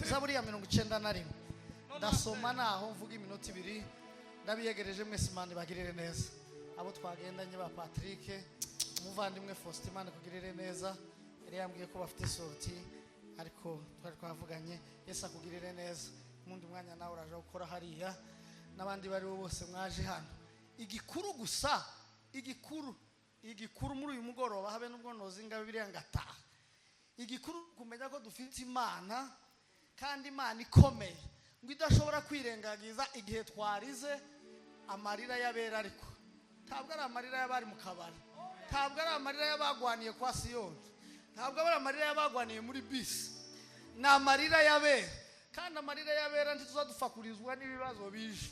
Zaburi ya 91 ndasoma naho mvuga iminota 2 ndabiyegereje mwese Imana bagirire neza abo twagendanye ba Patrick umuvandimwe Faustin Imana kugirire neza yari yambwiye ko bafite sorti ariko twari twavuganye Yesu akugirire neza mundi mwanya nawe uraje gukora hariya nabandi bari bose mwaje hano igikuru gusa igikuru muri uyu mugoroba habe nubwo nozinga bibiri ngataha igikuru kumenya ko dufite Imana kandi Imana ikomeye ngo idashobora kwirengagiza igihe twarize amarira yabera ariko ntabwo ari amarira y'abari mu kabari ntabwo ari amarira y'abagwaniye kwa Siyoni ntabwo ari amarira y'abagwaniye muri bisi na amarira yabera kandi amarira yabera ntituzadufakurizwa n'ibibazo bije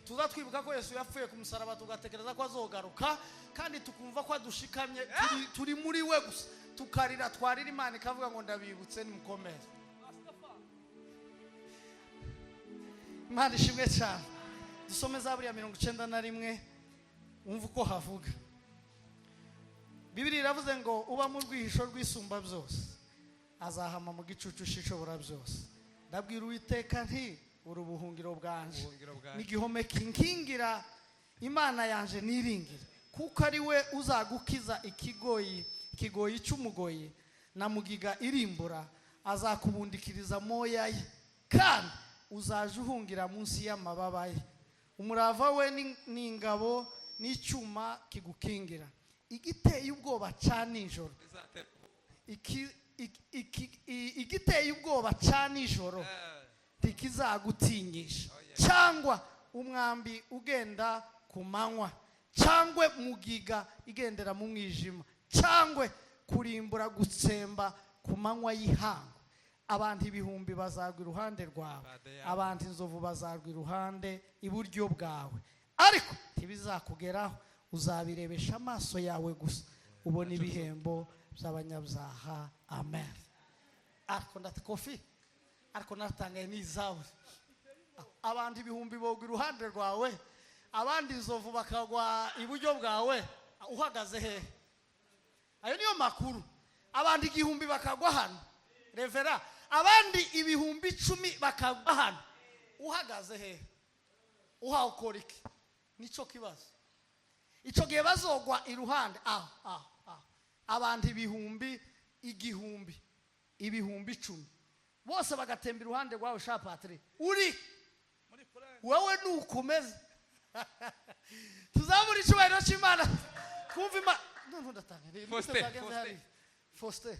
tuzatwibuka ko Yesu yapfuye ku musaraba tugatekereza ko azogaruka kandi tukumva ko adushikamye turi muri we gusa tukarira twarira Imana ikavuga ngo ndabibutse nimukomere Imana ishimwe cyane dusome Zaburi ya 91 umva uko havuga Bibiri iravuze ngo uba mu rwihisho rwisumba byose azahama mu gicucu shishobora byose ndabwira Uwiteka nti urubuhungiro bwanje n'igihome kinkingira Imana yanje niringira kuko ari we uzagukiza ikigoyi cy'umugoyi na mugiga irimbura azakubundikiriza moya ye kandi uzaje uhungira munsi y'amababa ye umurava we n'ingabo n'icyuma kigukingira igiteye ubwoba canijoro igiteye ubwoba canijoro ntikizagutinyisha cyangwa umwambi ugenda ku manywa cyangwa mugiga igendera mu mwijima cyangwa kurimbura gutsemba ku manywa y'ihangu abantu ibihumbi bazagwa iruhande rwawe abantu inzovu bazagwa iruhande iburyo bwawe ariko ntibizakugeraho uzabirebesha amaso yawe gusa ubona ibihembo by'abanyabyaha amen ariko ndatekofi ariko natangaye n'izaburi abantu ibihumbi bogwa iruhande rwawe abandi inzovu bakagwa iburyo bwawe uhagaze he ayo niyo makuru abandi igihumbi bakagwa hano revera abandi ibihumbi 10 bakagwa hano uhagaze he uhakora iki nico kibazo ico gihe bazogwa iruhande abantu igihumbi 10 bose bagatemba iruhande rwawe sha Patrick uri wowe nukomeze tuzabura icyubahiro cy'Imana kumva Imana ndatanga Faustin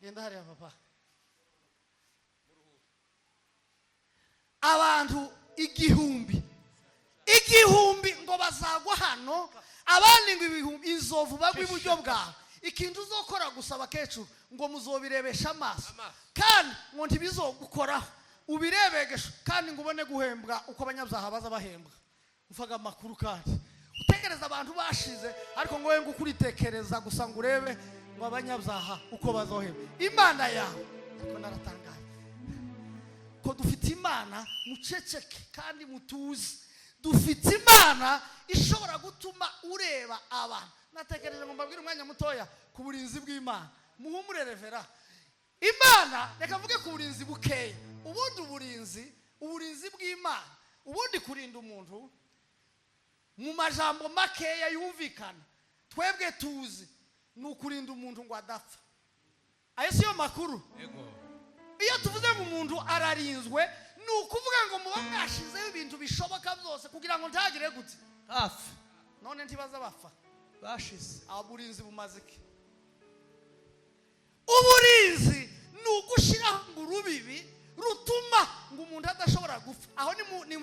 genda hariya papa abantu igihumbi ngo bazagwa hano abandi ngo ibihumbi inzovu bagwa iburyo bwawe ikintu uzokora gusa bakecuru ngo muzobirebesha amaso kandi ngo ntibizogukoraho ubirebegesha kandi ngo ubone guhembwa uko abanyabyaha baza bahembwa ufaga amakuru kandi utekereza abantu bashize ariko ngo we ngo ukuritekereza gusa ngo urebe ngo abanyabyaha uko bazohembwa Imana yawe ariko naratangaye ko dufite Imana muceceke kandi mutuzi dufite Imana ishobora gutuma ureba abantu natekereje ngo mbabwire umwanya mutoya ku burinzi bw'Imana muhumure revera Imana reka mvuge ku burinzi bukeye ubundi uburinzi bw'Imana ubundi kurinda umuntu mu majambo makeya yumvikana twebwe tuzi nukurinda umuntu ngo adapfa ayo siyo makuru iyo tuvuze ngo umuntu ararinzwe nukuvuga ngo muba mwashizeho ibintu bishoboka byose kugira ngo ntagire gute afa none ntibaza bafa bashize aburinzi bumazike uburinzi nugushiraho ngo urubibi rutuma ngo umuntu adashobora gupfa aho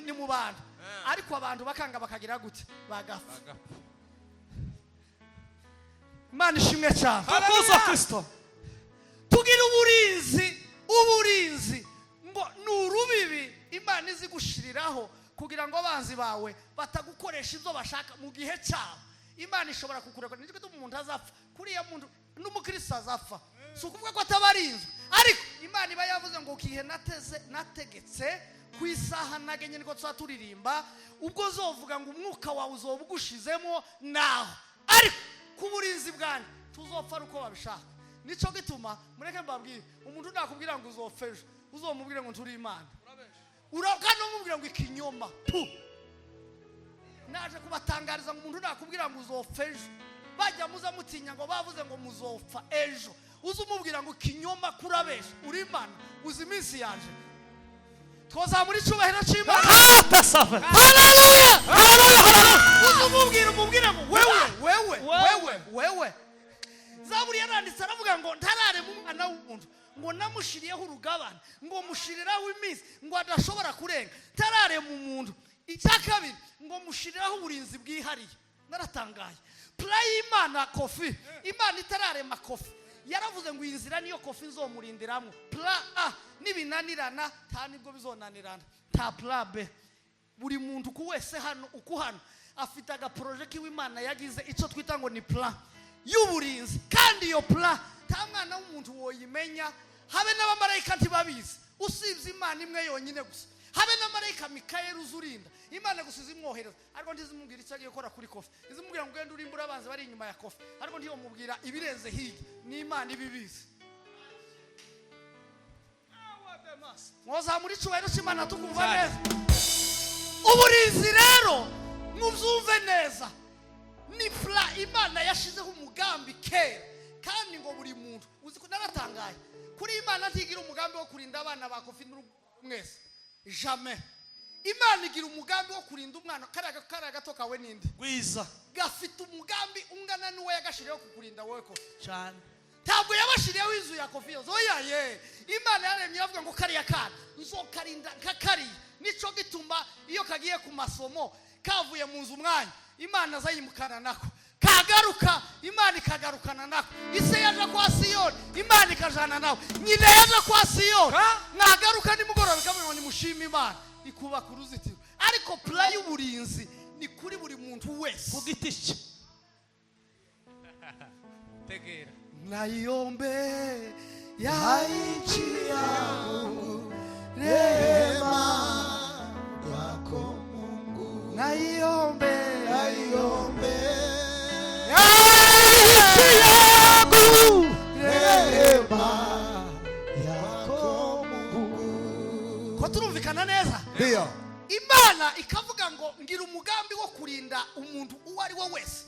ni mu bantu ariko abantu bakanga bakagira gute bagafa Imana ishimwe cyane Haleluya Kristo tugira uburinzi ngo nurubibi Imana izi gushiriraho kugira ngo abanzi bawe batagukoresha ibyo bashaka mu gihe cyabo Imana ishobora kukureka nijwe umuntu azapfa kuriya muntu n'umukristo azapfa sukuvuga ko atabarinzwe ariko Imana iba yavuze ngo kihe nategetse ku isaha nagenye niko twaturirimba ubwo zovuga ngo umwuka wawe uzobugushizemo naho ariko ku burinzi bwanyu tuzopfa uko babishaka nico gituma mureke mbabwire umuntu nakubwira ngo uzofeje uzomubwire ngo nturi imana urakano mubwira ngo ikinyoma naje kubatangariza ngo umuntu nakubwira ngo uzofeje bajya muza mutinya ngo bavuze ngo muzopfa ejo uzumubwira ngo ikinyoma kurabesha uri imana uzi iminsi yaje twazamura icubahiro c'Imana. Haleluya uzumubwira umubwira ngo wewe Zaburi yaranditse aravuga ngo ntarare mu mwana w'umuntu ngo namushiriyeho urugabana ngo mushiriraho iminsi ngo adashobora kurenga ntarare mu muntu. Icya kabiri ngo mushiriraho uburinzi bwihariye. Naratangaye play Imana Kofi Imana itararema Kofi yaravuze ngo inzira niyo Kofi nzomurindiramo pla A nibinanirana nta nibwo bizonanirana ta pla B. Buri muntu ku wese hano ukuhano afite aga project w'Imana yagize ico twita ngo ni plan y'uburinzi kandi iyo plan ta mwana w'umuntu woyimenya habe n'abamarayika ntibabizi usibye Imana imwe yonyine gusa habe n'amarayika Mikayeli uzurinda Imana gusiza imwohereza ariko ndizimubwira icyo agiye gukora kuri Kofi izimubwira ngo genda urimbura abanze bari inyuma ya Kofi ariko ndiyo mubwira ibirenze hirya ni Imana ibibizi. Mwoza muri cyubahiro cy'Imana tukumva neza uburinzi rero mubyumve neza ni fla Imana yashizeho umugambi kera kandi ngo buri muntu uzi ko naratangaye kuri Imana ntigira umugambi wo kurinda abana ba Kofi mwese jamais. Imana igira umugambi wo kurinda umwana karaga gato kawe ninde gwiza gafite umugambi ungana n'uwe yagashiriyeho kukurinda wowe Kofi cyane ntabwo yabashiriyeho inzu ya Kofi zoya ye Imana yaremye avuga ngo kariya kana nzokarinda nkakari nico gituma iyo kagiye ku masomo kavuye mu nzu umwanya Imana azayimukana nako kagaruka Imana ikagarukana nako ise yaje kwa Siyoni Imana ikajana nawe nyine yaje kwa Siyoni nagaruka nimugoroba kavuga ngo nimushime Imana ikubaka uruzitiro ariko play y'uburinzi ni kuri buri muntu wese ku giti cye tegera nayombe ya nchi yangu rehema yako Mungu nayombe ya nchi yangu rehema yako Mungu. Ko turumvikana neza ndio Imana ikavuga ngo ngira umugambi wo kurinda umuntu uwo ari we wese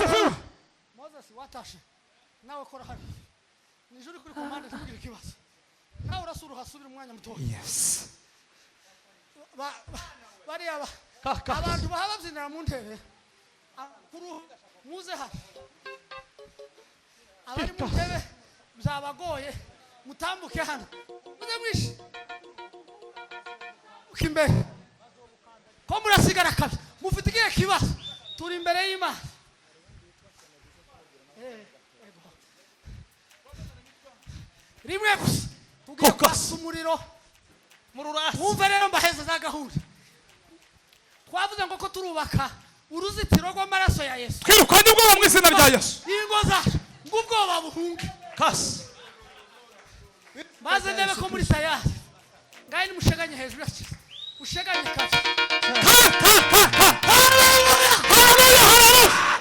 asifiwe. Moses watashe nawe kora hano nijuri kuri komande tugira ikibazo nawe urasura hasubira umwanya muto. Yes. Bari abantu bahababyinira mu ntebe muze hano abari mu ntebe byabagoye mutambuke hano muze mwishi ukimbere ko murasigara kabi mufite igihe kibazo turi imbere y'Imana. Rimwe gusa tugiye kwasa umuriro mu rurasi. Wumve rero mbaheza za gahunda twavuze ngo ko turubaka uruzitiro rw'amaraso ya Yesu. Twirukanye ubwoba mu izina rya Yesu. Ingo zacu ngubwoba buhunge Kasi. maze ndebe ko muri tayari ngaye nimusheganye hejuru yaki usheganye kazi.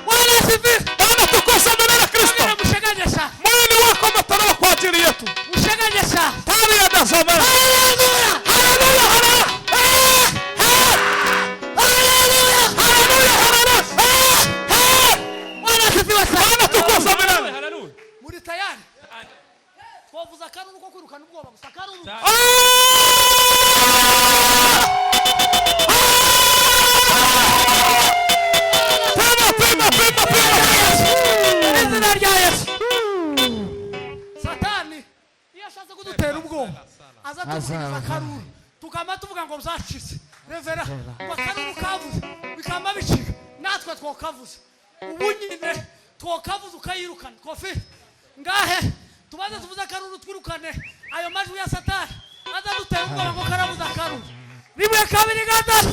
Bwana asifiwe. Bwana tukuza mbele ya Kristo. Musheganye sana. Mwili wako umetoroka kwa ajili yetu. Musheganye sana. Tari ya dasoma. Haleluya. Haleluya. Haleluya. Bwana asifiwe sana. Bwana tukuza mbele. Haleluya. Muri tayari. Twavuza kanunu ko kwirukana ubwoba gusa kanunu. Izina rya Yesu. Satani iyo ashatse kudutera ubwoba aza tuvuga kanunu tukama tuvuga ngo bzacitse revera ngo kanunu kavuze bikamba bicika natwe twokavuze ubu nyine twokavuze ukayirukana kofi ngahe tubaze tuvuze kanunu twirukane ayo majwi ya Satani aza dutera ubwoba ngo karabuza kanunu rimwe kabiri gatatu.